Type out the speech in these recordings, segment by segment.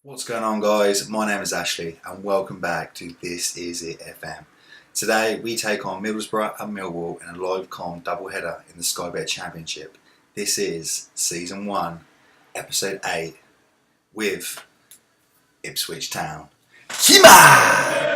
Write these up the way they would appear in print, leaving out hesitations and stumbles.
What's going on, guys? My name is Ashley and welcome back to This Is It FM. Today we take on Middlesbrough and Millwall in a live comm doubleheader in the Sky Bet Championship. This is Season 1, Episode 8 with Ipswich Town. Imac!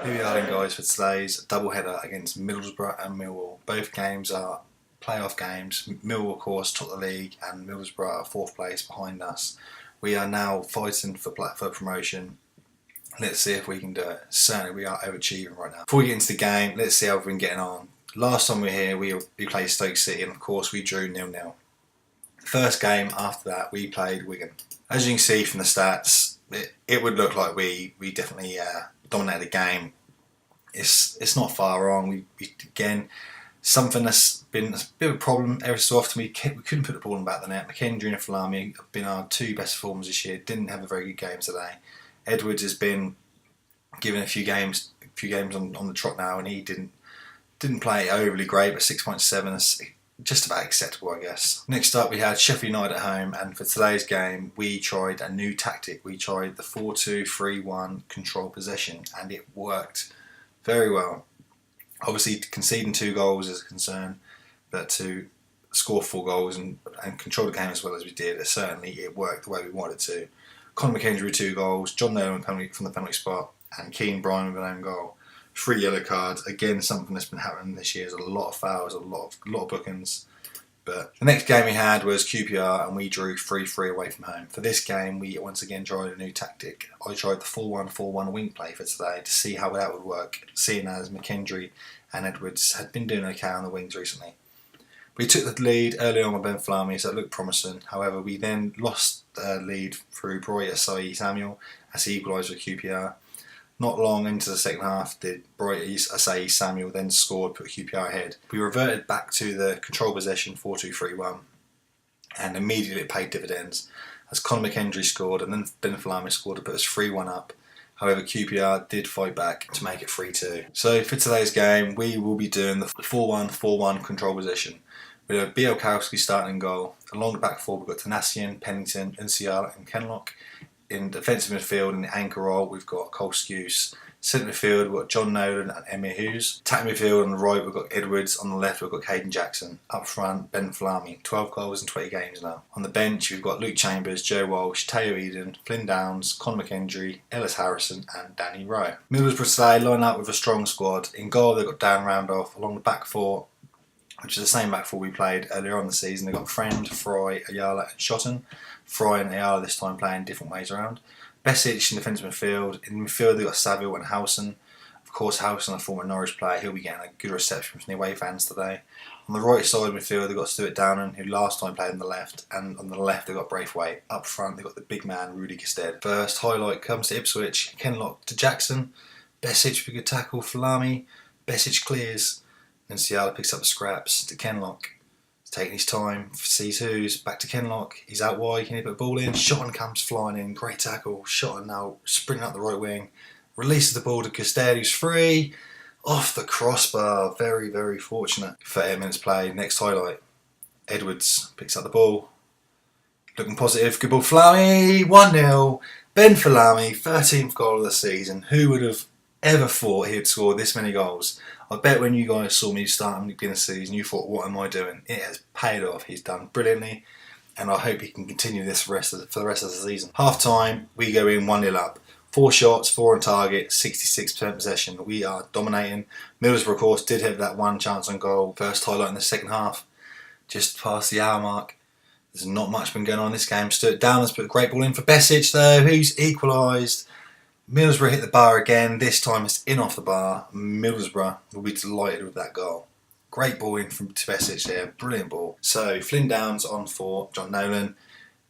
Here we are then, guys, for today's doubleheader against Middlesbrough and Millwall. Both games are playoff games. Millwall, of course, top the league, and Middlesbrough are fourth place behind us. We are now fighting for promotion. Let's see if we can do it. Certainly, we are overachieving right now. Before we get into the game, let's see how we've been getting on. Last time we were here, we played Stoke City, and of course, we drew 0-0. First game after that, we played Wigan. As you can see from the stats, it would look like we definitely dominated the game. It's not far wrong. We again, something that's been a bit of a problem every so often. We couldn't put the ball in the back of the net. McKendry and Falami have been our two best performers this year. Didn't have a very good game today. Edwards has been given a few games on the trot now, and he didn't play overly great, but 6.7 is just about acceptable, I guess. Next up, we had Sheffield United at home, and for today's game, we tried a new tactic. We tried the 4-2-3-1 control possession, and it worked very well. Obviously, conceding 2 goals is a concern, but to score 4 goals and control the game as well as we did, it worked the way we wanted to. Conor McKendry with 2 goals, John Nolan from the penalty spot, and Keane Bryan with an own goal. 3 yellow cards. Again, something that's been happening this year is a lot of fouls, a lot of bookings. But the next game we had was QPR, and we drew 3-3 away from home. For this game, we once again tried a new tactic. I tried the 4-1-4-1 wing play for today to see how that would work, seeing as McKendry and Edwards had been doing okay on the wings recently. We took the lead early on with Ben Falami, so it looked promising. However, we then lost the lead through Bright Asai Samuel as he equalised with QPR. Not long into the second half did Bright Asai Samuel then scored, put QPR ahead. We reverted back to the control possession 4-2-3-1, and immediately it paid dividends as Conor McKendry scored and then Ben Falami scored to put us 3-1 up. However, QPR did fight back to make it 3-2. So for today's game, we will be doing the 4-1-4-1 control possession. We have Bielkowski starting in goal. Along the back four, we've got Tanasian, Pennington, Unciala and Kenlock. In defensive midfield, in the anchor role, we've got Cole Skuse. Centre midfield, we've got John Nolan and Emir Hughes. Attack midfield on the right, we've got Edwards. On the left, we've got Caden Jackson. Up front, Ben Falami. 12 goals in 20 games now. On the bench, we've got Luke Chambers, Joe Walsh, Teo Eden, Flynn Downs, Conor McKendry, Ellis Harrison and Danny Rowe. Middlesbrough today line up with a strong squad. In goal, they've got Dan Randolph. Along the back four, which is the same back four we played earlier on in the season, they've got Friend, Fry, Ayala and Shotton. Fry and Ayala this time playing different ways around. Besic in defensive midfield. In midfield, they've got Saville and Howson. Of course, Howson, a former Norwich player, he'll be getting a good reception from the away fans today. On the right side of midfield, they've got Stuart Downing, who last time played on the left, and on the left, they've got Braithwaite. Up front, they've got the big man, Rudy Gestead. First highlight comes to Ipswich. Kenlock to Jackson. Besic with a good tackle. Falami. Besic clears. And Ciala picks up the scraps to Kenlock. Taking his time, sees who's, back to Kenlock, he's out wide, can he put the ball in? Shotton comes flying in, great tackle. Shotton now sprinting up the right wing, releases the ball to Gestead, who's free, off the crossbar. Very, very fortunate. 30 minutes play, next highlight. Edwards picks up the ball, looking positive, good ball, Falami, 1-0. Ben Falami, 13th goal of the season. Who would have ever thought he would score this many goals? I bet when you guys saw me starting the beginning of the season, you thought, what am I doing? It has paid off. He's done brilliantly, and I hope he can continue this for the rest of the season. Half time, we go in 1-0 up. 4 shots, 4 on target, 66% possession. We are dominating. Middlesbrough, of course, did have that one chance on goal. First highlight in the second half, just past the hour mark. There's not much been going on in this game. Stuart Downers put a great ball in for Besic, though, who's equalised. Middlesbrough hit the bar again. This time it's in off the bar. Middlesbrough will be delighted with that goal. Great ball in from Besic there. Brilliant ball. So Flynn Downs on for John Nolan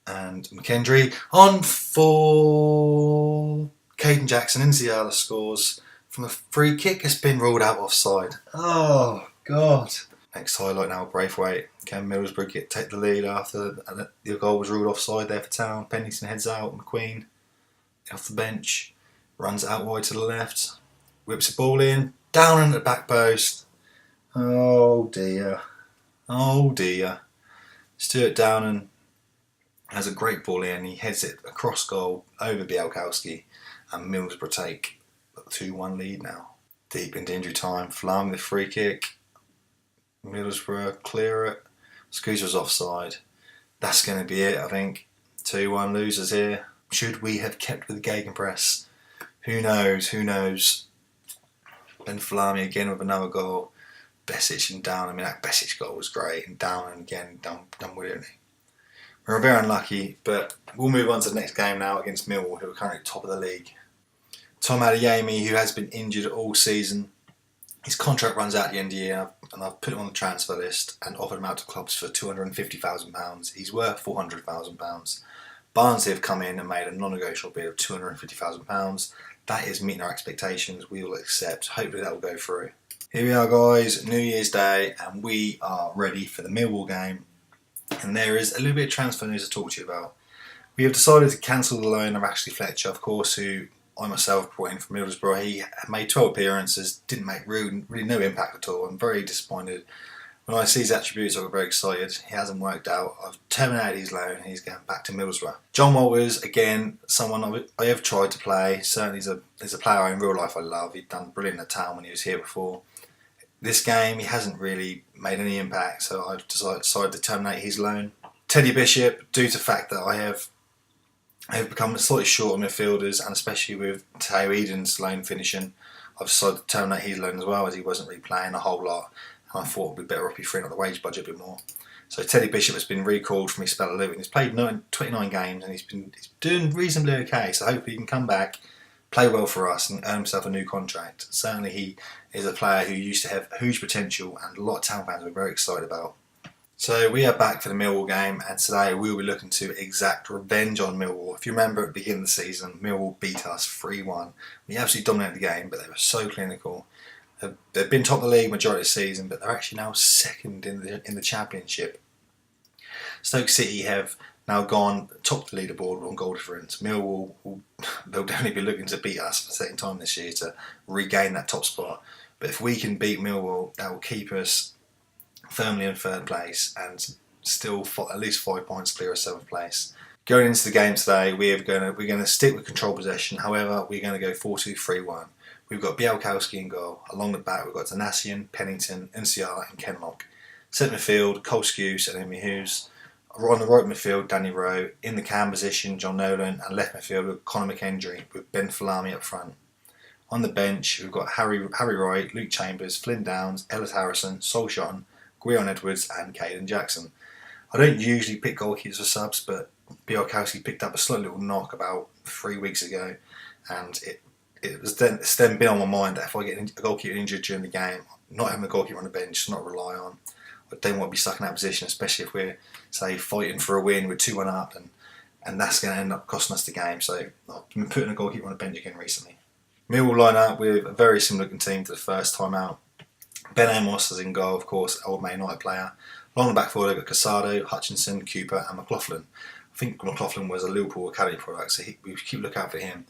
and McKendry. On for Caden Jackson. Unciala scores from a free kick. It's been ruled out offside. Oh, God. Next highlight now, Braithwaite. Can Middlesbrough take the lead after the goal was ruled offside there for Town? Pennington heads out. McQueen off the bench. Runs out wide to the left, whips the ball in, Down in the back post. Oh dear. Oh dear. Stuart Downen has a great ball in. He heads it across goal over Bielkowski, and Middlesbrough take a 2-1 lead now. Deep into injury time. Flam the free kick. Middlesbrough clear it. Squeeze was offside. That's going to be it, I think. 2-1 losers here. Should we have kept with the gegenpress? Who knows? Who knows? Ben Falami again with another goal. Besic and Down. I mean, that Besic goal was great. And Down and again, done brilliantly. We were very unlucky, but we'll move on to the next game now against Millwall, who are currently top of the league. Tom Adeyemi, who has been injured all season. His contract runs out at the end of the year, and I've put him on the transfer list and offered him out to clubs for £250,000. He's worth £400,000. Barnsley have come in and made a non-negotiable bid of £250,000. That is meeting our expectations. We will accept. Hopefully that will go through. Here we are, guys, New Year's Day, and we are ready for the Millwall game. And there is a little bit of transfer news to talk to you about. We have decided to cancel the loan of Ashley Fletcher, of course, who I myself brought in from Middlesbrough. He made 12 appearances, didn't make really no impact at all. I'm very disappointed. When I see his attributes, I got very excited. He hasn't worked out. I've terminated his loan and he's going back to Middlesbrough. John Walters, again, someone I have tried to play. Certainly he's a player in real life I love. He'd done brilliant at Town when he was here before. This game, he hasn't really made any impact, so I've decided to terminate his loan. Teddy Bishop, due to the fact that I have become slightly short on midfielders, and especially with Teo Eden's loan finishing, I've decided to terminate his loan as well, as he wasn't really playing a whole lot, and I thought it would be better if he freed up the wage budget a bit more. So Teddy Bishop has been recalled from his spell at Luton. He's played 29 games, and he's doing reasonably okay, so hopefully he can come back, play well for us and earn himself a new contract. Certainly he is a player who used to have huge potential and a lot of Town fans were very excited about. So we are back for the Millwall game, and today we will be looking to exact revenge on Millwall. If you remember at the beginning of the season, Millwall beat us 3-1. We absolutely dominated the game, but they were so clinical. They've been top of the league majority of the season, but they're actually now second in the Championship. Stoke City have now gone top of the leaderboard on goal difference. Millwall, they'll definitely be looking to beat us for the second time this year to regain that top spot. But if we can beat Millwall, that will keep us firmly in third place and still at least 5 points clear of seventh place. Going into the game today, we're going to stick with control possession. However, we're going to go 4-2-3-1. We've got Bielkowski in goal. Along the back, we've got Zanassian, Pennington, Nsiala and Kenlock. Centre midfield, Cole Skuse and Emmy Hughes. On the right midfield, Danny Rowe. In the cam position, John Nolan. And left midfield with Conor McKendry with Ben Falami up front. On the bench, we've got Harry Wright, Luke Chambers, Flynn Downs, Ellis Harrison, Sol Shotton, Guion Edwards and Caden Jackson. I don't usually pick goalkeepers for subs, but Bielkowski picked up a slight little knock about 3 weeks ago, and it's then been on my mind that if I get a goalkeeper injured during the game, not having a goalkeeper on the bench to not rely on. I don't want to be stuck in that position, especially if we're, say, fighting for a win, we're 2-1 up, and that's going to end up costing us the game. So I've been putting a goalkeeper on the bench again recently. Millwall line up with a very similar looking team to the first time out. Ben Amos is in goal, of course, old Man United player. Along the back forward, they've got Casado, Hutchinson, Cooper and McLaughlin. I think McLaughlin was a Liverpool Academy product, so we keep looking out for him.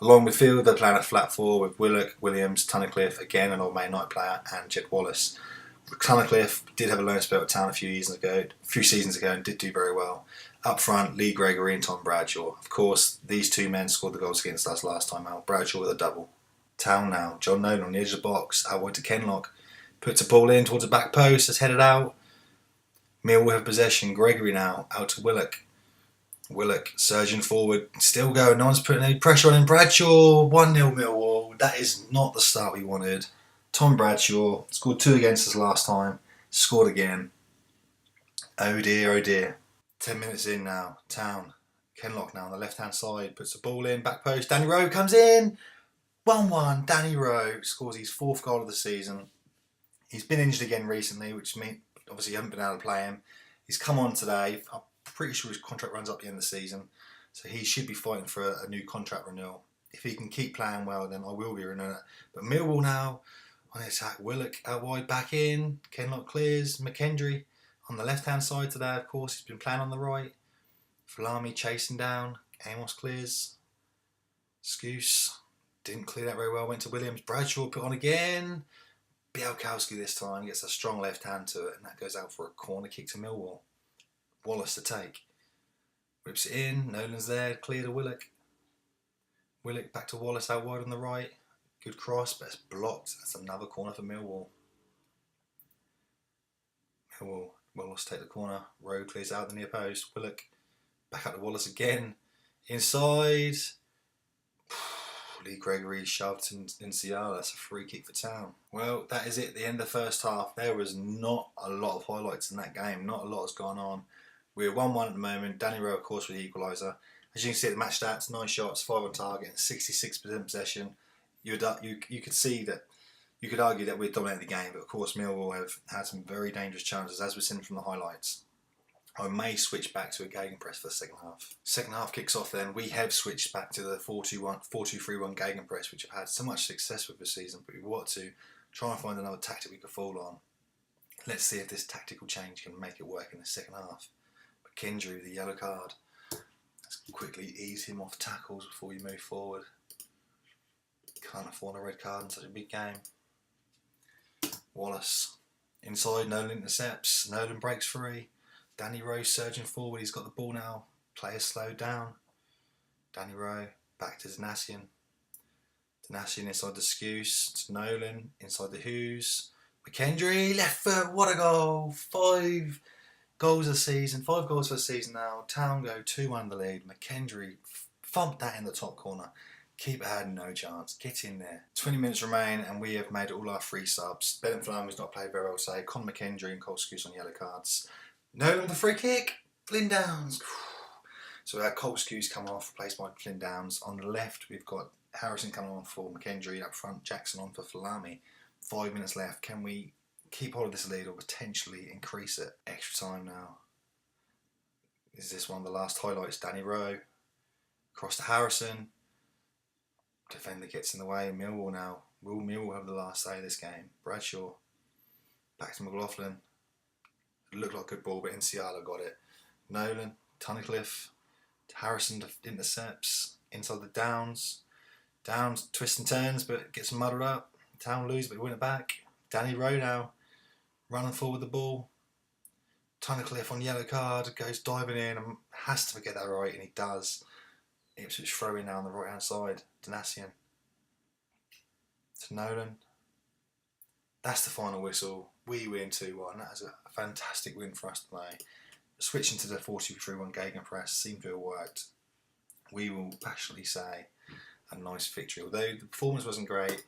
Along midfield, they're playing a flat four with Willock, Williams, Tunnicliffe, again an old Man United player, and Jed Wallace. Tunnicliffe did have a loan spell at Town a few seasons ago and did do very well. Up front, Lee Gregory and Tom Bradshaw. Of course, these two men scored the goals against us last time out. Bradshaw with a double. Town now. John Nolan on the edge of the box, out wide to Kenlock. Puts a ball in towards the back post, has headed out. Millwall have possession. Gregory now, out to Willock. Willock surging forward, still going. No one's putting any pressure on him. Bradshaw, 1-0 Millwall. That is not the start we wanted. Tom Bradshaw scored 2 against us last time. Scored again. Oh dear, oh dear. 10 minutes in now. Town. Kenlock now on the left-hand side. Puts the ball in. Back post. Danny Rowe comes in. 1-1. Danny Rowe scores his 4th goal of the season. He's been injured again recently, which means obviously you haven't been able to play him. He's come on today. I'm pretty sure his contract runs up at the end of the season. So he should be fighting for a new contract renewal. If he can keep playing well, then I will be renewing it. But Millwall now on the attack. Willock out wide, back in. Kenlock clears. McKendry on the left-hand side today, of course. He's been playing on the right. Falami chasing down. Amos clears. Skuse Didn't clear that very well. Went to Williams. Bradshaw put on again. Bielkowski this time gets a strong left hand to it, and that goes out for a corner kick to Millwall. Wallace to take. Whips it in. Nolan's there. Clear to Willock. Willock back to Wallace out wide on the right. Good cross, but it's blocked. That's another corner for Millwall. Wallace take the corner. Rowe clears out the near post. Willock back up to Wallace again. Inside. Lee Gregory shoved in Ciala. That's a free kick for Town. Well, that is it. The end of the first half. There was not a lot of highlights in that game. Not a lot has gone on. We're 1-1 at the moment. Danny Rowe, of course, with the equaliser. As you can see at the match stats, 9 shots, 5 on target, and 66% possession. You could see that. You could argue that we're dominating the game, but of course Millwall have had some very dangerous challenges, as we've seen from the highlights. I may switch back to a gegenpress for the second half. Second half kicks off then. We have switched back to the 4-2-3-1 gegenpress, which have had so much success with this season, but we want to try and find another tactic we could fall on. Let's see if this tactical change can make it work in the second half. McKendry with the yellow card. Let's quickly ease him off tackles before we move forward. Can't afford a red card in such a big game. Wallace. Inside, Nolan intercepts. Nolan breaks free. Danny Rowe surging forward. He's got the ball now. Players slowed down. Danny Rowe back to Danassian. Danassian inside the Skuse. It's Nolan inside the Hughes. McKendry, left foot. What a goal. 5 goals a season. 5 goals for the season now. Town go 2-1 in the lead. McKendry thumped that in the top corner. Keeper had no chance. Get in there. 20 minutes remain and we have made all our 3 subs. Ben Flam's not played very well today. Conor McKendry and Cole Skuse on yellow cards. Nolan with the free kick. Flynn Downs. So we had Cole Skuse come off, replaced by Flynn Downs. On the left we've got Harrison coming on for McKendry. Up front Jackson on for Falami. 5 minutes left. Can we keep hold of this lead or potentially increase it? Extra time now. Is this one of the last highlights? Danny Rowe. Cross to Harrison. Defender gets in the way. Millwall now. Will Millwall have the last say of this game? Bradshaw. Back to McLaughlin. It looked like a good ball, but Ciala got it. Nolan. Tunnicliffe. Harrison intercepts. Inside the Downs. Downs twists and turns, but gets muddled up. Town lose, but we win it back. Danny Rowe now. Running forward the ball. Tunnicliffe on yellow card. Goes diving in and has to get that right, and he does. Ipswich throwing now on the right hand side. Danassian. To Nolan. That's the final whistle. We win 2-1. That is a fantastic win for us today. Switching to the 4-2-3-1 gegenpress seemed to have worked. We will passionately say a nice victory. Although the performance wasn't great,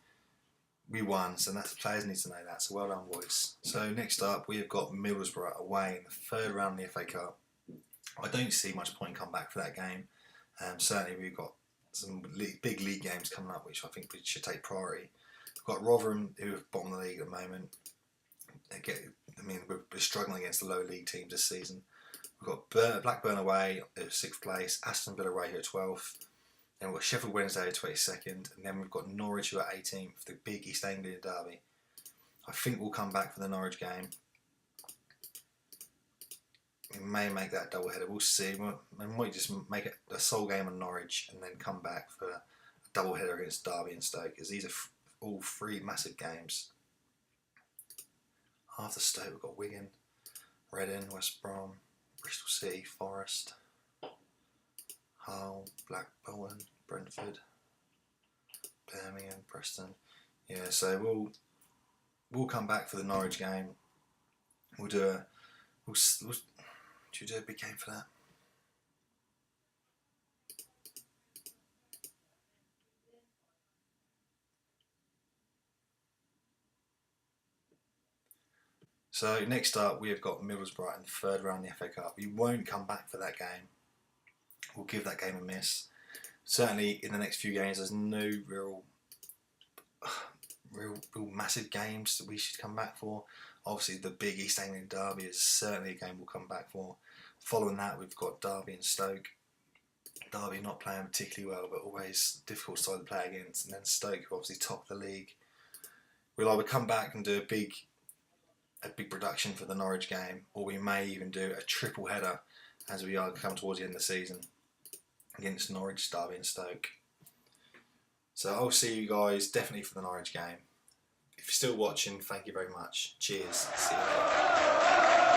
we won, so that's the players need to know that. So well done, boys. So next up, we have got Middlesbrough away in the 3rd round of the FA Cup. I don't see much point in coming back for that game. Certainly we've got some big league games coming up, which I think we should take priority. We've got Rotherham, who are bottom of the league at the moment. We're struggling against the lower league teams this season. We've got Blackburn away at 6th place, Aston Villa away here at 12th. Then we've got Sheffield Wednesday at 22nd, and then we've got Norwich who are 18th, the big East Anglia derby. I think we'll come back for the Norwich game. We may make that double header. We'll see. We might just make it a sole game on Norwich and then come back for a double header against Derby and Stoke, because these are all 3 massive games. After Stoke, we've got Wigan, Reading, West Brom, Bristol City, Forest, Hull, Blackburn, Brentford, Birmingham, Preston. Yeah, so we'll come back for the Norwich game. Should we do a big game for that? So next up, we have got Middlesbrough in the 3rd round of the FA Cup. We won't come back for that game. We'll give that game a miss. Certainly in the next few games, there's no real massive games that we should come back for. Obviously, the big East Anglian derby is certainly a game we'll come back for. Following that, we've got Derby and Stoke. Derby not playing particularly well, but always difficult side to play against. And then Stoke, who obviously top the league. We'll either come back and do a big production for the Norwich game, or we may even do a triple header as we are coming towards the end of the season against Norwich, Derby and Stoke. So I'll see you guys definitely for the Norwich game. If you're still watching, thank you very much. Cheers. See you later.